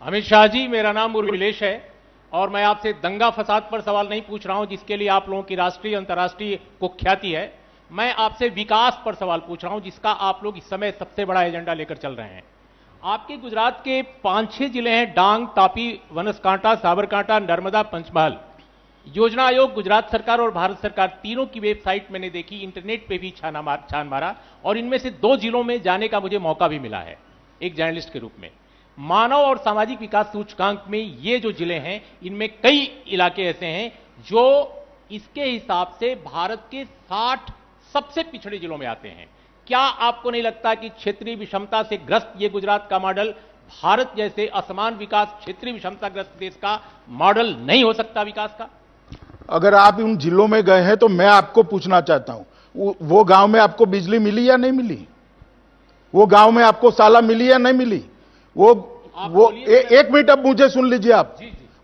अमित शाह जी, मेरा नाम मुरलीलेश है और मैं आपसे दंगा फसाद पर सवाल नहीं पूछ रहा हूं जिसके लिए आप लोगों की राष्ट्रीय अंतर्राष्ट्रीय कुख्याति है। मैं आपसे विकास पर सवाल पूछ रहा हूं जिसका आप लोग इस समय सबसे बड़ा एजेंडा लेकर चल रहे हैं। आपके गुजरात के 5-6 जिले हैं, डांग, तापी, बनासकांठा, साबरकांठा, नर्मदा, पंचमहल। योजना आयोग, गुजरात सरकार और भारत सरकार तीनों की वेबसाइट मैंने देखी, इंटरनेट पे भी छान मारा और इनमें से 2 जिलों में जाने का मुझे मौका भी मिला है एक जर्नलिस्ट के रूप में। मानव और सामाजिक विकास सूचकांक में ये जो जिले हैं, इनमें कई इलाके ऐसे हैं जो इसके हिसाब से भारत के 60 सबसे पिछड़े जिलों में आते हैं। क्या आपको नहीं लगता कि क्षेत्रीय विषमता से ग्रस्त ये गुजरात का मॉडल भारत जैसे असमान विकास क्षेत्रीय विषमताग्रस्त देश का मॉडल नहीं हो सकता विकास का? अगर आप उन जिलों में गए हैं तो मैं आपको पूछना चाहता हूं, वो गांव में आपको बिजली मिली या नहीं मिली? वो गांव में आपको साला मिली या नहीं मिली? एक मिनट, अब मुझे सुन लीजिए आप।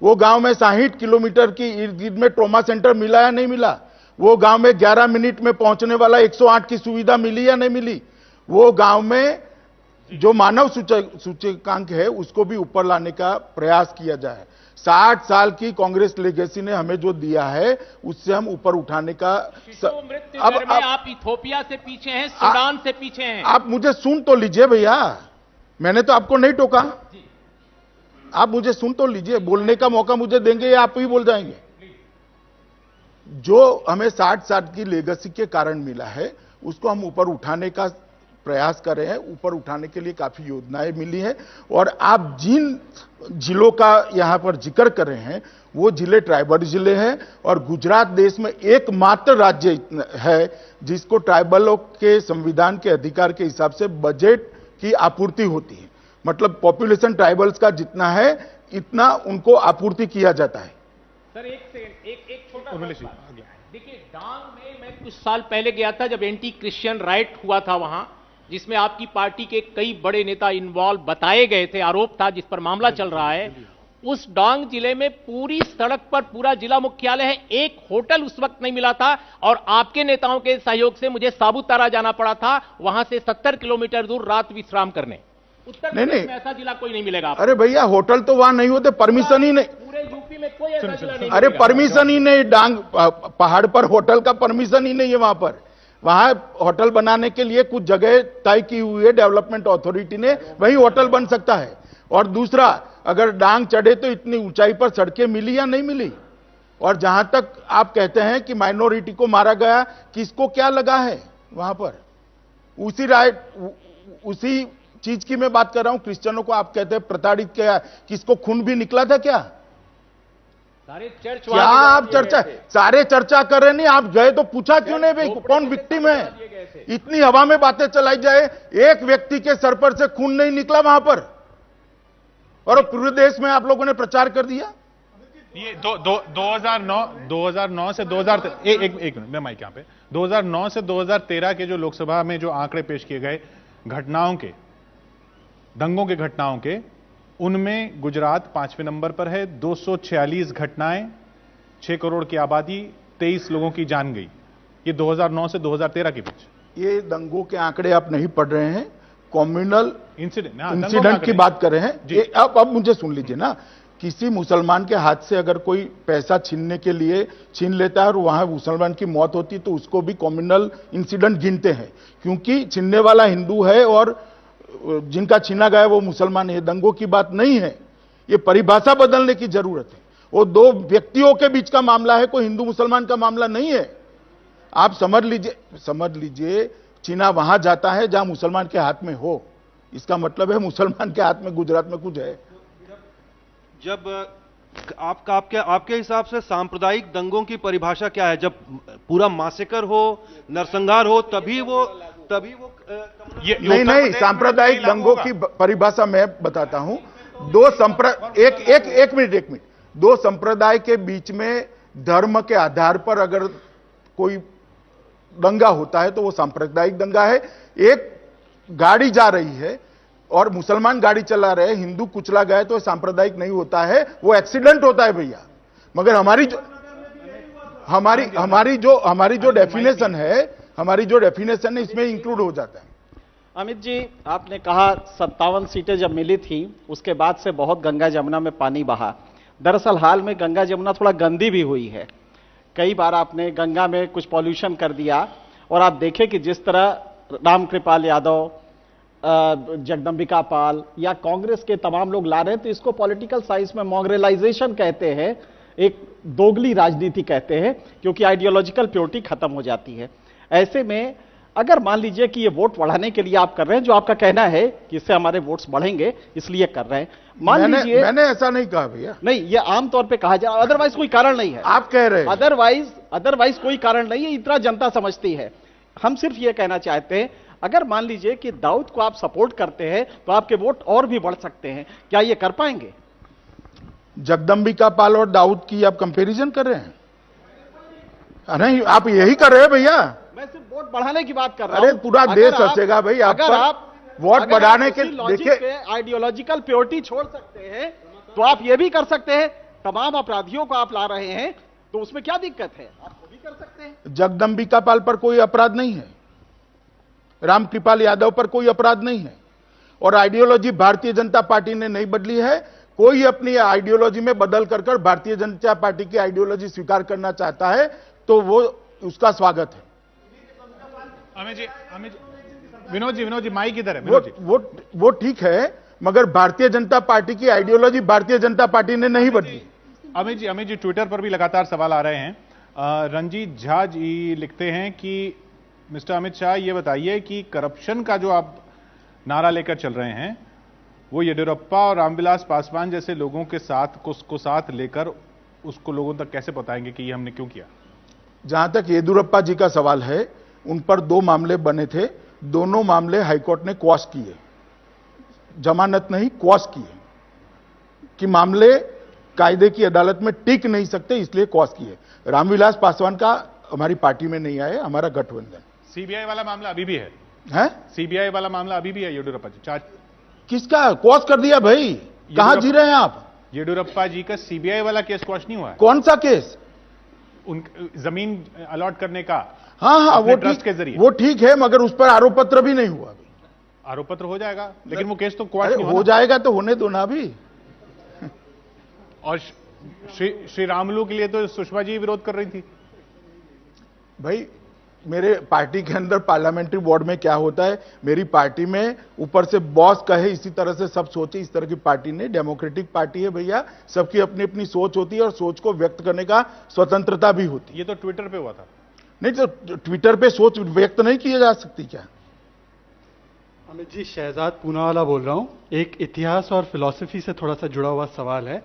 वो गांव में 60 किलोमीटर की इर्द गिर्द में ट्रॉमा सेंटर मिला या नहीं मिला? वो गांव में 11 मिनट में पहुंचने वाला 108 की सुविधा मिली या नहीं मिली? वो गांव में जो मानव सूचकांक है उसको भी ऊपर लाने का प्रयास किया जाए। 60 साल की कांग्रेस लेगेसी ने हमें जो दिया है उससे हम ऊपर उठाने का अब आप इथोपिया से पीछे हैं, सूडान से पीछे हैं। आप मुझे सुन तो लीजिए भैया, मैंने तो आपको नहीं टोका। आप मुझे सुन तो लीजिए, बोलने का मौका मुझे देंगे या आप ही बोल जाएंगे? जो हमें 60 साल की लेगेसी के कारण मिला है उसको हम ऊपर उठाने का प्रयास कर रहे हैं। ऊपर उठाने के लिए काफी योजनाएं मिली हैं और आप जिन जिलों का यहां पर जिक्र कर रहे हैं वो जिले ट्राइबल जिले हैं और गुजरात देश में एकमात्र राज्य है जिसको ट्राइबलों के संविधान के अधिकार के हिसाब से बजट की आपूर्ति होती है। मतलब पॉपुलेशन ट्राइबल्स का जितना है इतना उनको आपूर्ति किया जाता है। सर एक छोटा देखिए, डांग में मैं कुछ साल पहले गया था जब एंटी क्रिश्चियन राइट हुआ था वहां, जिसमें आपकी पार्टी के कई बड़े नेता इन्वॉल्व बताए गए थे, आरोप था, जिस पर मामला चल रहा है। उस डांग जिले में पूरी सड़क पर पूरा जिला मुख्यालय है, एक होटल उस वक्त नहीं मिला था और आपके नेताओं के सहयोग से मुझे साबुतारा जाना पड़ा था, वहां से 70 किलोमीटर दूर रात विश्राम करने। उत्तर प्रदेश में ऐसा जिला कोई नहीं मिलेगा। अरे भैया, होटल तो वहां नहीं होते, परमिशन ही नहीं। पूरे यूपी में कोई ऐसा जिला नहीं। अरे परमिशन ही नहीं, डांग पहाड़ पर होटल का परमिशन ही नहीं है वहां पर। वहां होटल बनाने के लिए कुछ जगह तय की हुई है डेवलपमेंट अथॉरिटी ने, वही होटल बन सकता है। और दूसरा, अगर डांग चढ़े तो इतनी ऊंचाई पर सड़कें मिली या नहीं मिली? और जहां तक आप कहते हैं कि माइनॉरिटी को मारा गया, किसको क्या लगा है वहां पर? उसी चीज की मैं बात कर रहा हूं। क्रिश्चियनों को आप कहते हैं प्रताड़ित किया, किसको खून भी निकला था क्या? सारे चर्च क्या आप चर्चा, सारे चर्चा कर रहे नहीं? आप गए तो पूछा क्यों नहीं भाई कौन विक्टिम है? इतनी हवा में बातें चलाई जाए, एक व्यक्ति के सर पर से खून नहीं निकला वहां पर और पूरे देश में आप लोगों ने प्रचार कर दिया। ये 2009 से 2000 एक मिनट मैं माइक यहाँ पे 2009 से 2013 के जो लोकसभा में जो आंकड़े पेश किए गए घटनाओं के, दंगों के घटनाओं के, उनमें गुजरात 5वें नंबर पर है। 246 घटनाएं, 6 करोड़ की आबादी, 23 लोगों की जान गई। ये 2009 से 2013 के बीच। ये दंगों के आंकड़े आप नहीं पढ़ रहे हैं, कम्युनल इंसिडेंट की बात कर रहे हैं। अब मुझे सुन लीजिए ना, किसी मुसलमान के हाथ से अगर कोई पैसा छीनने के लिए छीन लेता है और वहां मुसलमान की मौत होती तो उसको भी कम्युनल इंसिडेंट गिनते हैं, क्योंकि छीनने वाला हिंदू है और जिनका छीना गया वो मुसलमान है। दंगों की बात नहीं है, ये परिभाषा बदलने की जरूरत है। वो 2 व्यक्तियों के बीच का मामला है, कोई हिंदू मुसलमान का मामला नहीं है। आप समझ लीजिए चीना वहां जाता है जहां मुसलमान के हाथ में हो, इसका मतलब है मुसलमान के हाथ में गुजरात में कुछ है। जब आपके हिसाब से सांप्रदायिक दंगों की परिभाषा क्या है? जब पूरा मासेकर हो, नरसंहार हो, तभी वो नहीं, सांप्रदायिक दंगों की परिभाषा मैं बताता हूं। एक मिनट, 2 संप्रदाय के बीच में धर्म के आधार पर अगर कोई दंगा होता है तो वो सांप्रदायिक दंगा है। एक गाड़ी जा रही है और मुसलमान गाड़ी चला रहे, हिंदू कुचला गया तो सांप्रदायिक नहीं होता है, वो एक्सीडेंट होता है भैया। मगर हमारी जो डेफिनेशन है इसमें इंक्लूड हो जाता है। अमित जी, आपने कहा 57 सीटें जब मिली थी उसके बाद से बहुत गंगा जमुना में पानी बहा। दरअसल हाल में गंगा जमुना थोड़ा गंदी भी हुई है। कई बार आपने गंगा में कुछ पॉल्यूशन कर दिया, और आप देखें कि जिस तरह रामकृपाल यादव, जगदम्बिका पाल या कांग्रेस के तमाम लोग ला रहे हैं, तो इसको पॉलिटिकल साइंस में मॉन्ग्रेलाइजेशन कहते हैं, एक दोगली राजनीति कहते हैं, क्योंकि आइडियोलॉजिकल प्योरिटी खत्म हो जाती है। ऐसे में अगर मान लीजिए कि ये वोट बढ़ाने के लिए आप कर रहे हैं, जो आपका कहना है कि इससे हमारे वोट्स बढ़ेंगे इसलिए कर रहे हैं, मान लीजिए। मैंने ऐसा नहीं कहा भैया। नहीं, ये आमतौर पे कहा जा रहा है, अदरवाइज कोई कारण नहीं है। आप कह रहे हैं अदरवाइज कोई कारण नहीं है, इतना जनता समझती है। हम सिर्फ ये कहना चाहते हैं, अगर मान लीजिए कि दाऊद को आप सपोर्ट करते हैं तो आपके वोट और भी बढ़ सकते हैं, क्या ये कर पाएंगे? जगदम्बिका पाल और दाऊद की आप कंपैरिजन कर रहे हैं? नहीं, आप यही कर रहे हैं भैया। मैं सिर्फ वोट बढ़ाने की बात कर रहा हूं। अरे पूरा देश हंसेगा भाई आप अगर आप वोट बढ़ाने के। देखिए, आइडियोलॉजिकल प्योरिटी छोड़ सकते हैं तो आप ये भी कर सकते हैं। तमाम अपराधियों को आप ला रहे हैं तो उसमें क्या दिक्कत है? आप वो भी कर सकते हैं। जगदम्बिका पाल पर कोई अपराध नहीं है, रामकृपाल यादव पर कोई अपराध नहीं है, और आइडियोलॉजी भारतीय जनता पार्टी ने नहीं बदली है। कोई अपनी आइडियोलॉजी में बदल कर भारतीय जनता पार्टी की आइडियोलॉजी स्वीकार करना चाहता है तो वो उसका स्वागत है। अमित जी, विनोद जी माइक किधर है? वो ठीक है, मगर भारतीय जनता पार्टी की आइडियोलॉजी भारतीय जनता पार्टी ने नहीं बदली। अमित जी ट्विटर पर भी लगातार सवाल आ रहे हैं। रंजीत झा जी लिखते हैं कि मिस्टर अमित शाह, ये बताइए कि करप्शन का जो आप नारा लेकर चल रहे हैं वो येदियुरप्पा और रामविलास पासवान जैसे लोगों के साथ को साथ लेकर उसको लोगों तक कैसे बताएंगे कि ये हमने क्यों किया? जहां तक येदियुरप्पा जी का सवाल है, उन पर 2 मामले बने थे, दोनों मामले हाईकोर्ट ने क्वॉश किए, जमानत नहीं क्वॉश किए, कि मामले कायदे की अदालत में टिक नहीं सकते इसलिए क्वॉश किए। रामविलास पासवान का हमारी पार्टी में नहीं आए, हमारा गठबंधन। सीबीआई वाला मामला अभी भी है? सीबीआई वाला मामला अभी भी है येदियुरप्पा जी? किसका क्वॉश कर दिया भाई? कहां जी रहे हैं आप? येदियुरप्पा जी का सीबीआई वाला केस क्वॉश नहीं हुआ है। कौन सा केस? उन जमीन अलॉट करने का। हाँ, वो ट्रस्ट के जरिए। वो ठीक है, मगर उस पर आरोप पत्र भी नहीं हुआ। आरोप पत्र हो जाएगा, लेकिन वो केस तो क्वॉश नहीं हो जाएगा तो होने दो ना अभी। और श्री रामुलू के लिए तो सुषमा जी विरोध कर रही थी। भाई, मेरे पार्टी के अंदर पार्लियामेंट्री बोर्ड में क्या होता है, मेरी पार्टी में ऊपर से बॉस कहे इसी तरह से सब सोचे, इस तरह की पार्टी नहीं। डेमोक्रेटिक पार्टी है भैया, सबकी अपनी अपनी सोच होती है और सोच को व्यक्त करने का स्वतंत्रता भी होती है। ये तो ट्विटर पे हुआ था। नहीं तो ट्विटर पे सोच व्यक्त नहीं की जा सकती क्या? अमित जी, शहजाद पूनावाला बोल रहा हूं। एक इतिहास और फिलॉसफी से थोड़ा सा जुड़ा हुआ सवाल है।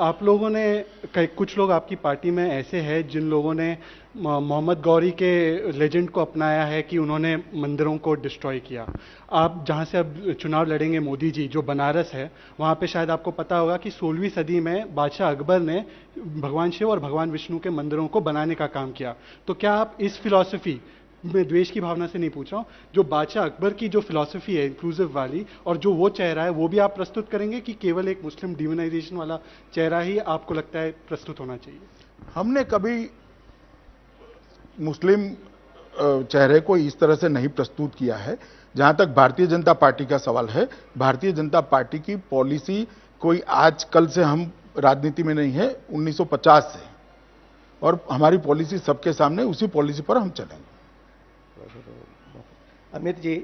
आप लोगों ने, कुछ लोग आपकी पार्टी में ऐसे हैं जिन लोगों ने मोहम्मद गौरी के लेजेंड को अपनाया है कि उन्होंने मंदिरों को डिस्ट्रॉय किया। आप जहां से अब चुनाव लड़ेंगे, मोदी जी, जो बनारस है, वहां पे शायद आपको पता होगा कि 16वीं सदी में बादशाह अकबर ने भगवान शिव और भगवान विष्णु के मंदिरों को बनाने का काम किया। तो क्या आप इस फिलॉसफी में, द्वेष की भावना से नहीं पूछ रहा हूं, जो बादशाह अकबर की जो फिलॉसफी है इंक्लूसिव वाली, और जो वो चेहरा है, वो भी आप प्रस्तुत करेंगे कि केवल एक मुस्लिम डिमोनाइजेशन वाला चेहरा ही आपको लगता है प्रस्तुत होना चाहिए? हमने कभी मुस्लिम चेहरे को इस तरह से नहीं प्रस्तुत किया है। जहां तक भारतीय जनता पार्टी का सवाल है, भारतीय जनता पार्टी की पॉलिसी कोई आज कल से हम राजनीति में नहीं है, 1950 से, और हमारी पॉलिसी सबके सामने, उसी पॉलिसी पर हम चलेंगे। अमित जी,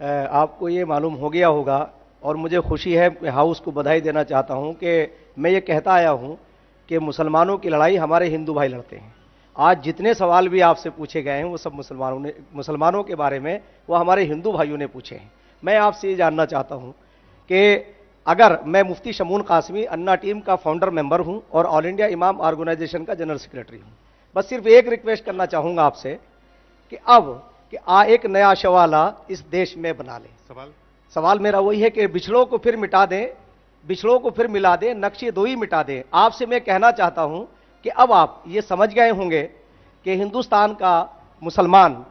आपको ये मालूम हो गया होगा, और मुझे खुशी है, हाउस को बधाई देना चाहता हूं कि मैं ये कहता आया हूं कि मुसलमानों की लड़ाई हमारे हिंदू भाई लड़ते हैं। आज जितने सवाल भी आपसे पूछे गए हैं वो सब मुसलमानों के बारे में वो हमारे हिंदू भाइयों ने पूछे हैं। मैं आपसे ये जानना चाहता हूं कि अगर मैं मुफ्ती शमून कासमी अन्ना टीम का फाउंडर मेंबर हूं और ऑल इंडिया इमाम ऑर्गेनाइजेशन का जनरल सेक्रेटरी हूं, बस सिर्फ एक रिक्वेस्ट करना चाहूंगा आपसे कि अब एक नया शवाला इस देश में बना लें। सवाल मेरा वही है कि बिछड़ों को फिर मिटा दें, बिछड़ों को फिर मिला दें, नक्शे दो ही मिटा दें। आपसे मैं कहना चाहता हूं कि अब आप ये समझ गए होंगे कि हिंदुस्तान का मुसलमान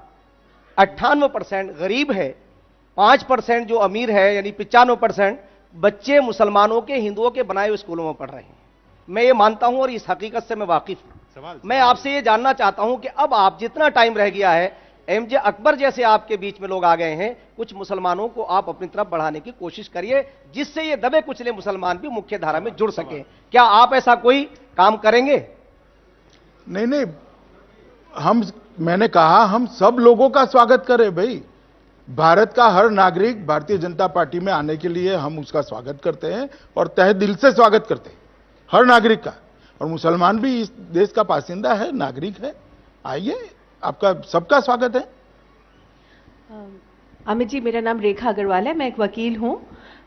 98% गरीब है, 5% जो अमीर है, यानी 95% बच्चे मुसलमानों के, हिंदुओं के बनाए हुए स्कूलों में पढ़ रहे हैं। मैं ये मानता हूं और इस हकीकत से मैं वाकिफ हूं। मैं आपसे ये जानना चाहता हूं कि अब आप, जितना टाइम रह गया है, एमजे अकबर जैसे आपके बीच में लोग आ गए हैं, कुछ मुसलमानों को आप अपनी तरफ बढ़ाने की कोशिश करिए, जिससे ये दबे कुचले मुसलमान भी मुख्य धारा में जुड़ सके। क्या आप ऐसा कोई काम करेंगे? नहीं नहीं, मैंने कहा हम सब लोगों का स्वागत करें भाई। भारत का हर नागरिक भारतीय जनता पार्टी में आने के लिए हम उसका स्वागत करते हैं और तहे दिल से स्वागत करते हैं हर नागरिक का। और मुसलमान भी इस देश का बासिंदा है, नागरिक है, आइए, आपका सबका स्वागत है। अमित जी, मेरा नाम रेखा अग्रवाल है, मैं एक वकील हूँ।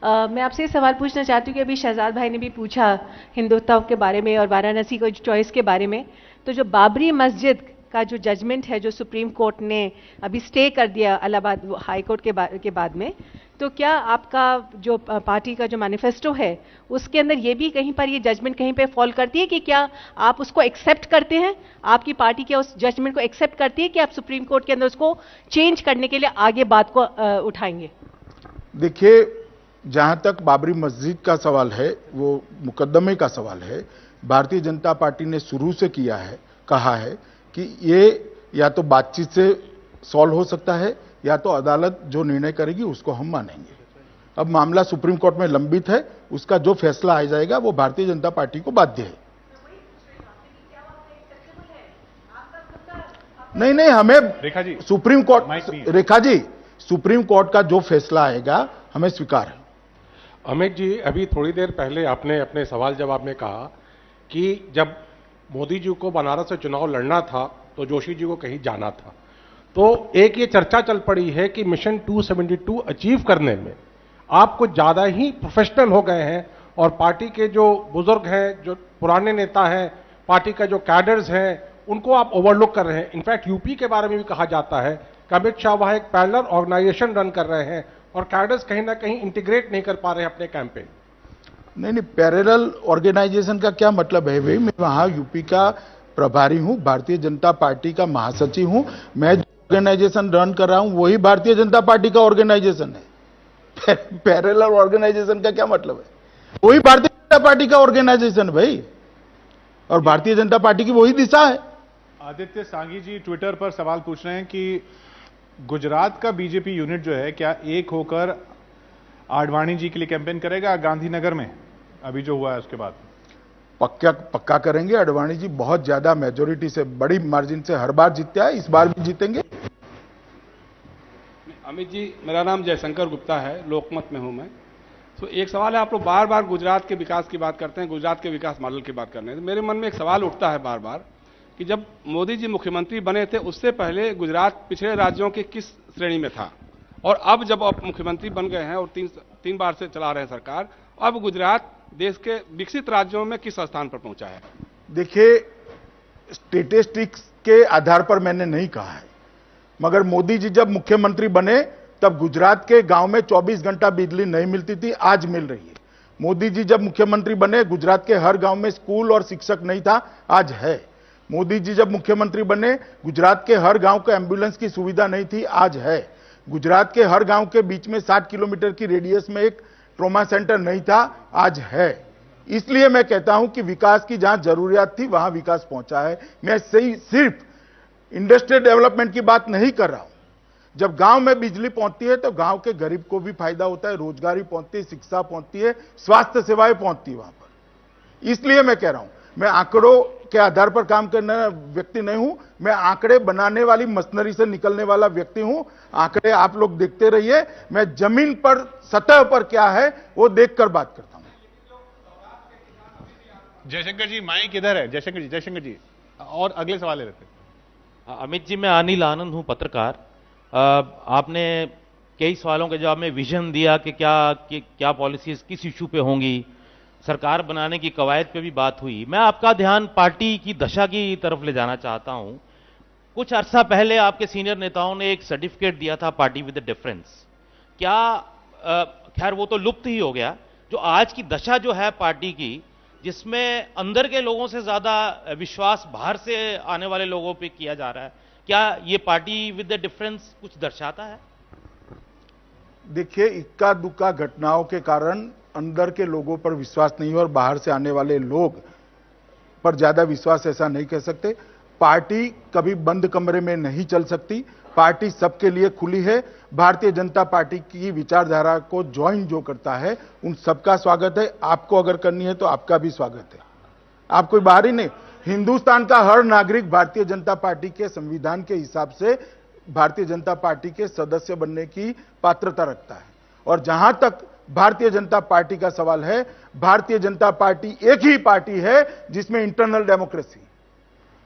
मैं आपसे ये सवाल पूछना चाहती हूँ कि अभी शहजाद भाई ने भी पूछा हिंदुत्व के बारे में और वाराणसी को चॉइस के बारे में। तो जो बाबरी मस्जिद का जो जजमेंट है, जो सुप्रीम कोर्ट ने अभी स्टे कर दिया इलाहाबाद हाई कोर्ट के बाद में, तो क्या आपका जो पार्टी का जो मैनिफेस्टो है उसके अंदर ये भी कहीं पर ये जजमेंट कहीं पे फॉल करती है कि क्या आप उसको एक्सेप्ट करते हैं? आपकी पार्टी क्या उस जजमेंट को एक्सेप्ट करती है कि आप सुप्रीम कोर्ट के अंदर उसको चेंज करने के लिए आगे बात को उठाएंगे? देखिए, जहां तक बाबरी मस्जिद का सवाल है, वो मुकदमे का सवाल है, भारतीय जनता पार्टी ने शुरू से कहा है कि ये या तो बातचीत से सॉल्व हो सकता है या तो अदालत जो निर्णय करेगी उसको हम मानेंगे। अब मामला सुप्रीम कोर्ट में लंबित है, उसका जो फैसला आ जाएगा वो भारतीय जनता पार्टी को बाध्य है। नहीं, हमें रेखा जी, सुप्रीम कोर्ट का जो फैसला आएगा हमें स्वीकार है। अमित जी, अभी थोड़ी देर पहले आपने अपने सवाल जवाब में कहा कि जब मोदी जी को बनारस से चुनाव लड़ना था तो जोशी जी को कहीं जाना था। तो एक ये चर्चा चल पड़ी है कि मिशन 272 अचीव करने में आप कुछ ज्यादा ही प्रोफेशनल हो गए हैं और पार्टी के जो बुजुर्ग हैं, जो पुराने नेता हैं, पार्टी का जो कैडर्स हैं, उनको आप ओवरलुक कर रहे हैं। इनफैक्ट यूपी के बारे में भी कहा जाता है कि अमित शाह वहां एक पैरेलल ऑर्गेनाइजेशन रन कर रहे हैं और कैडर्स कहीं ना कहीं इंटीग्रेट नहीं कर पा रहे हैं अपने कैंपेन। नहीं, पैरेलल ऑर्गेनाइजेशन का क्या मतलब है भाई? मैं वहां यूपी का प्रभारी हूं, भारतीय जनता पार्टी का महासचिव हूं। मैं जो ऑर्गेनाइजेशन रन कर रहा हूं वही भारतीय जनता पार्टी का ऑर्गेनाइजेशन है। पैरेलल ऑर्गेनाइजेशन का क्या मतलब है? वही भारतीय जनता पार्टी का ऑर्गेनाइजेशन भाई, और भारतीय जनता पार्टी की वही दिशा है। आदित्य सांघी जी ट्विटर पर सवाल पूछ रहे हैं कि गुजरात का बीजेपी यूनिट जो है, क्या एक होकर आडवाणी जी के लिए कैंपेन करेगा गांधीनगर में, अभी जो हुआ है उसके बाद? पक्का करेंगे। आडवाणी जी बहुत ज्यादा मेजोरिटी से, बड़ी मार्जिन से हर बार जीतते हैं, इस बार भी जीतेंगे। अमित जी, मेरा नाम जयशंकर गुप्ता है, लोकमत में हूं मैं। तो एक सवाल है, आप लोग बार बार गुजरात के विकास की बात करते हैं, गुजरात के विकास मॉडल की बात करने, तो मेरे मन में एक सवाल उठता है बार बार कि जब मोदी जी मुख्यमंत्री बने थे उससे पहले गुजरात पिछड़े राज्यों के किस श्रेणी में था, और अब जब आप मुख्यमंत्री बन गए हैं और तीन बार से चला रहे हैं सरकार, अब गुजरात देश के विकसित राज्यों में किस स्थान पर पहुंचा है? देखिए, स्टेटिस्टिक्स के आधार पर मैंने नहीं कहा है, मगर मोदी जी जब मुख्यमंत्री बने तब गुजरात के गांव में 24 घंटा बिजली नहीं मिलती थी, आज मिल रही है। मोदी जी जब मुख्यमंत्री बने गुजरात के हर गांव में स्कूल और शिक्षक नहीं था, आज है। मोदी जी जब मुख्यमंत्री बने गुजरात के हर गांव को एम्बुलेंस की सुविधा नहीं थी, आज है। गुजरात के हर गांव के बीच में 60 किलोमीटर की रेडियस में एक ट्रॉमा सेंटर नहीं था, आज है। इसलिए मैं कहता हूं कि विकास की जहां जरूरियात थी वहां विकास पहुंचा है। मैं सिर्फ इंडस्ट्रियल डेवलपमेंट की बात नहीं कर रहा हूं। जब गांव में बिजली पहुंचती है तो गांव के गरीब को भी फायदा होता है, रोजगारी पहुंचती है, शिक्षा पहुंचती है, स्वास्थ्य सेवाएं पहुंचती है वहां पर। इसलिए मैं कह रहा हूं, मैं आंकड़ों के आधार पर काम करने वाला व्यक्ति नहीं हूं, मैं आंकड़े बनाने वाली मशीनरी से निकलने वाला व्यक्ति हूं। आंकड़े आप लोग देखते रहिए, मैं जमीन पर सतह पर क्या है वो देखकर बात करता हूं। जयशंकर जी, माइक इधर है। जयशंकर जी और अगले सवाल ले लेते हैं। अमित जी, मैं अनिल आनंद हूं, पत्रकार। आपने कई सवालों के जवाब में विजन दिया कि क्या पॉलिसीज किस इशू पे होंगी, सरकार बनाने की कवायद पे भी बात हुई। मैं आपका ध्यान पार्टी की दशा की तरफ ले जाना चाहता हूं। कुछ अरसा पहले आपके सीनियर नेताओं ने एक सर्टिफिकेट दिया था, पार्टी विद द डिफरेंस। क्या खैर वो तो लुप्त ही हो गया। जो आज की दशा जो है पार्टी की, जिसमें अंदर के लोगों से ज्यादा विश्वास बाहर से आने वाले लोगों पे किया जा रहा है, क्या ये पार्टी विद द डिफरेंस कुछ दर्शाता है? देखिए, इक्का दुक्का घटनाओं के कारण अंदर के लोगों पर विश्वास नहीं है और बाहर से आने वाले लोग पर ज्यादा विश्वास, ऐसा नहीं कह सकते। पार्टी कभी बंद कमरे में नहीं चल सकती। पार्टी सबके लिए खुली है। भारतीय जनता पार्टी की विचारधारा को ज्वाइन जो करता है उन सबका स्वागत है। आपको अगर करनी है तो आपका भी स्वागत है। आप कोई बाहरी नहीं, हिंदुस्तान का हर नागरिक भारतीय जनता पार्टी के संविधान के हिसाब से भारतीय जनता पार्टी के सदस्य बनने की पात्रता रखता है। और जहां तक भारतीय जनता पार्टी का सवाल है, भारतीय जनता पार्टी एक ही पार्टी है जिसमें इंटरनल डेमोक्रेसी।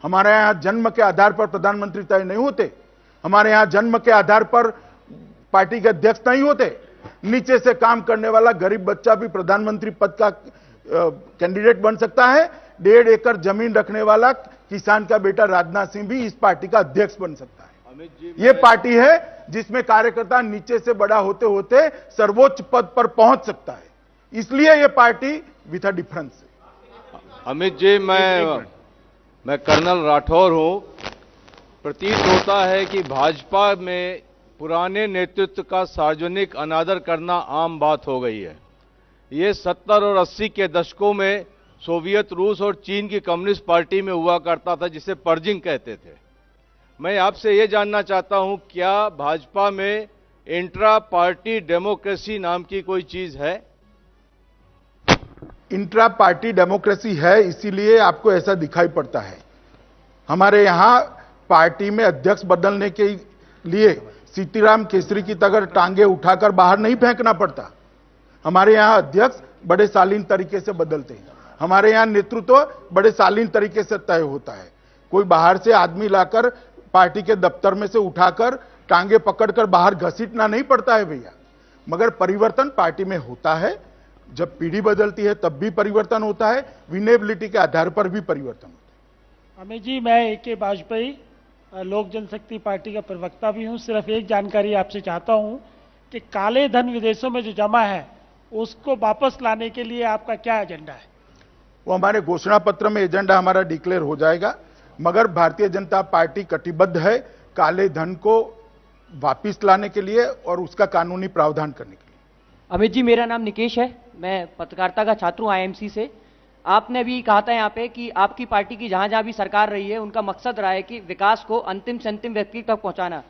हमारे यहां जन्म के आधार पर प्रधानमंत्री तय नहीं होते। हमारे यहां जन्म के आधार पर पार्टी के अध्यक्ष नहीं होते। नीचे से काम करने वाला गरीब बच्चा भी प्रधानमंत्री पद का कैंडिडेट बन सकता है। 1.5 एकड़ जमीन रखने वाला किसान का बेटा राजनाथ सिंह भी इस पार्टी का अध्यक्ष बन सकता है। यह पार्टी है जिसमें कार्यकर्ता नीचे से बड़ा होते होते सर्वोच्च पद पर पहुंच सकता है। इसलिए यह पार्टी विथ अ डिफरेंस है। अमित जी, मैं कर्नल राठौर हूं। प्रतीत होता है कि भाजपा में पुराने नेतृत्व का सार्वजनिक अनादर करना आम बात हो गई है। ये 70 और 80 के दशकों में सोवियत रूस और चीन की कम्युनिस्ट पार्टी में हुआ करता था, जिसे पर्जिंग कहते थे। मैं आपसे ये जानना चाहता हूं, क्या भाजपा में इंट्रा पार्टी डेमोक्रेसी नाम की कोई चीज है? इंट्रा पार्टी डेमोक्रेसी है, इसीलिए आपको ऐसा दिखाई पड़ता है। हमारे यहां पार्टी में अध्यक्ष बदलने के लिए सीताराम केसरी की तरह टांगे उठाकर बाहर नहीं फेंकना पड़ता। हमारे यहां अध्यक्ष बड़े शालीन तरीके से बदलते हैं। हमारे यहां नेतृत्व बड़े शालीन तरीके से तय होता है। कोई बाहर से आदमी लाकर पार्टी के दफ्तर में से उठाकर टांगे पकड़कर बाहर घसीटना नहीं पड़ता है भैया। मगर परिवर्तन पार्टी में होता है। जब पीढ़ी बदलती है तब भी परिवर्तन होता है। विनेबिलिटी के आधार पर भी परिवर्तन होता है। अमित जी, मैं ए.के. वाजपेयी लोक जनशक्ति पार्टी का प्रवक्ता भी हूं। सिर्फ एक जानकारी आपसे चाहता हूं कि काले धन विदेशों में जो जमा है उसको वापस लाने के लिए आपका क्या एजेंडा है? वो हमारे घोषणा पत्र में एजेंडा हमारा डिक्लेयर हो जाएगा। मगर भारतीय जनता पार्टी कटिबद्ध है काले धन को वापस लाने के लिए और उसका कानूनी प्रावधान करने के लिए। अमित जी, मेरा नाम निकेश है। मैं पत्रकारिता का छात्र हूं आईएमसी से। आपने भी कहा था यहाँ पे कि आपकी पार्टी की जहां जहां भी सरकार रही है उनका मकसद रहा है कि विकास को अंतिम से अंतिम व्यक्ति तक पहुंचाना।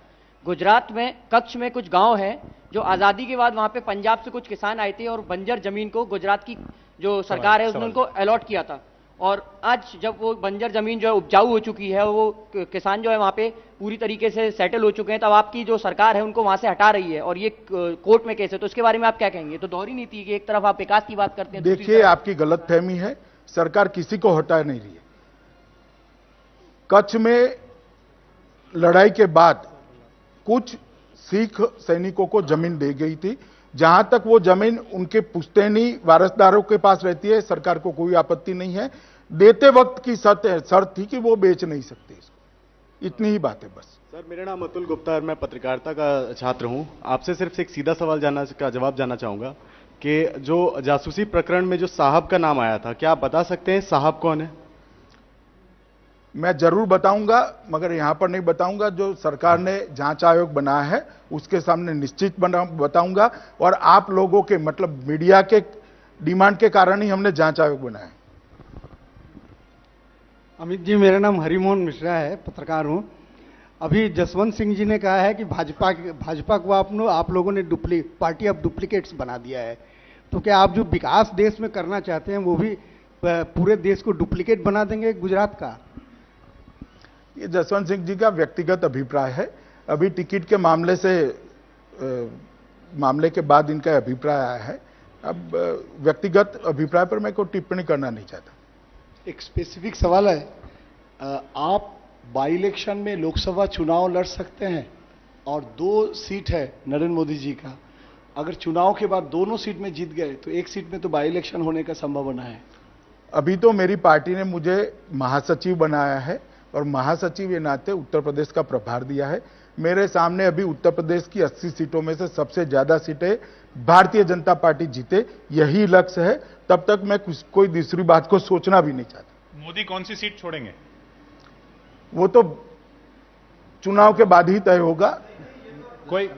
गुजरात में कच्छ में कुछ गांव हैं जो आज़ादी के बाद वहां पे पंजाब से कुछ किसान आए थे और बंजर जमीन को गुजरात की जो सरकार है उसने उनको अलॉट किया था। और आज जब वो बंजर जमीन जो है उपजाऊ हो चुकी है, वो किसान जो है वहां पे पूरी तरीके से सेटल हो चुके हैं, तब आपकी जो सरकार है उनको वहां से हटा रही है और ये कोर्ट में केस है। तो इसके बारे में आप क्या कहेंगे? तो दोहरी नीति कि एक तरफ आप विकास की बात करते हैं। देखिए, आपकी गलतफहमी है। सरकार किसी को हटा नहीं रही है। कच्छ में लड़ाई के बाद कुछ सिख सैनिकों को जमीन दी गई थी। जहां तक वो जमीन उनके पुश्तैनी वारसदारों के पास रहती है, सरकार को कोई आपत्ति नहीं है। देते वक्त की शर्त थी कि वो बेच नहीं सकते इसको। इतनी ही बात है बस। सर, मेरा नाम अतुल गुप्ता है। मैं पत्रकारिता का छात्र हूं। आपसे सिर्फ एक सीधा सवाल जवाब जानना चाहूंगा कि जो जासूसी प्रकरण में जो साहब का नाम आया था, क्या आप बता सकते हैं साहब कौन है? मैं जरूर बताऊंगा, मगर यहां पर नहीं बताऊंगा। जो सरकार ने जांच आयोग बनाया है उसके सामने निश्चित बताऊंगा। और आप लोगों के मतलब मीडिया के डिमांड के कारण ही हमने जांच आयोग बनाया। अमित जी, मेरा नाम हरिमोहन मिश्रा है, पत्रकार हूं। अभी जसवंत सिंह जी ने कहा है कि भाजपा को आप लोगों ने पार्टी ऑफ डुप्लीकेट्स बना दिया है। तो क्या आप जो विकास देश में करना चाहते हैं वो भी पूरे देश को डुप्लीकेट बना देंगे गुजरात का? ये जसवंत सिंह जी का व्यक्तिगत अभिप्राय है। अभी टिकट के मामले के बाद इनका अभिप्राय आया है। अब व्यक्तिगत अभिप्राय पर मैं कोई टिप्पणी करना नहीं चाहता। एक स्पेसिफिक सवाल है, आप बाई इलेक्शन में लोकसभा चुनाव लड़ सकते हैं और 2 सीट है नरेंद्र मोदी जी का। अगर चुनाव के बाद दोनों सीट में जीत गए तो एक सीट में तो बाई इलेक्शन होने का संभावना है। अभी तो मेरी पार्टी ने मुझे महासचिव बनाया है और महासचिव के नाते उत्तर प्रदेश का प्रभार दिया है। मेरे सामने अभी उत्तर प्रदेश की 80 सीटों में से सबसे ज्यादा सीटें भारतीय जनता पार्टी जीते, यही लक्ष्य है। तब तक मैं कोई दूसरी बात को सोचना भी नहीं चाहता। मोदी कौन सी सीट छोड़ेंगे? वो तो चुनाव के बाद ही तय होगा। कोई